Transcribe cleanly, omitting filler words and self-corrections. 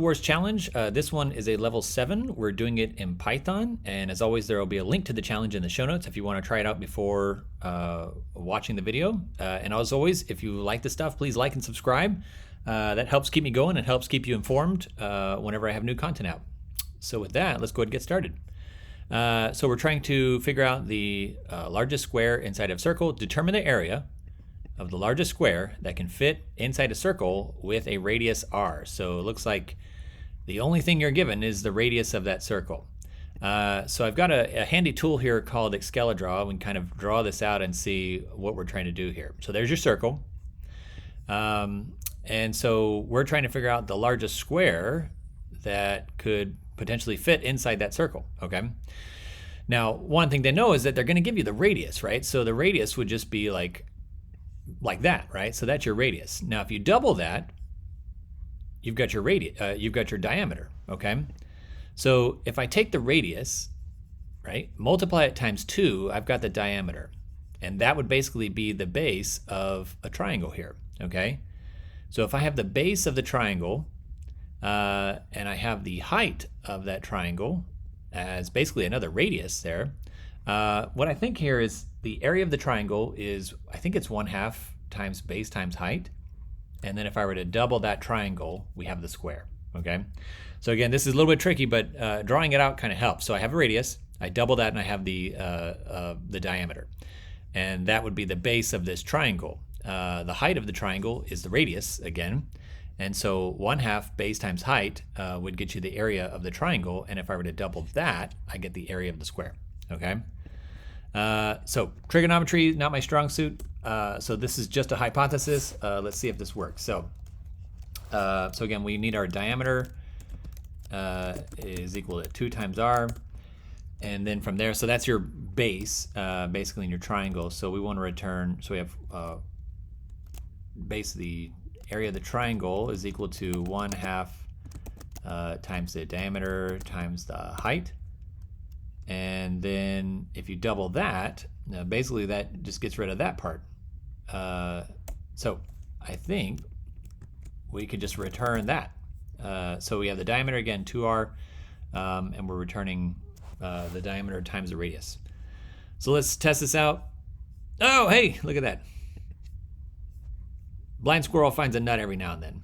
Codewars challenge. This one is a level 7. We're doing it in Python, and as always, there will be a link to the challenge in the show notes if you want to try it out before watching the video. And as always, if you like the stuff, please like and subscribe. That helps keep me going and helps keep you informed whenever I have new content out. So with that, let's go ahead and get started. So we're trying to figure out the largest square inside of a circle, determine the area of the largest square that can fit inside a circle with a radius r. So it looks like the only thing you're given is the radius of that circle. So I've got a handy tool here called Excalidraw. We can kind of draw this out and see what we're trying to do here. So there's your circle. And so we're trying to figure out the largest square that could potentially fit inside that circle, okay? Now, one thing to know is that they're gonna give you the radius, right? So the radius would just be like that, right? So that's your radius. Now, if you double that, you've got your diameter, okay? So if I take the radius, right, multiply it times 2, I've got the diameter. And that would basically be the base of a triangle here, okay? So if I have the base of the triangle, and I have the height of that triangle as basically another radius there, what I think here is the area of the triangle is, I think it's 1/2 times base times height. And then if I were to double that triangle, we have the square, okay? So again, this is a little bit tricky, but drawing it out kind of helps. So I have a radius, I double that, and I have the diameter. And that would be the base of this triangle. The height of the triangle is the radius again. And so 1/2 base times height would get you the area of the triangle. And if I were to double that, I get the area of the square, okay? So trigonometry, not my strong suit. So this is just a hypothesis. Let's see if this works. So again, we need our diameter is equal to 2 times r. And then from there, so that's your base, basically in your triangle. So we want to return, so we have base of the area of the triangle is equal to 1/2 times the diameter times the height. And then if you double that, basically that just gets rid of that part. So I think we could just return that. So we have the diameter again, 2r, and we're returning the diameter times the radius. So let's test this out. Oh, hey, look at that. Blind squirrel finds a nut every now and then.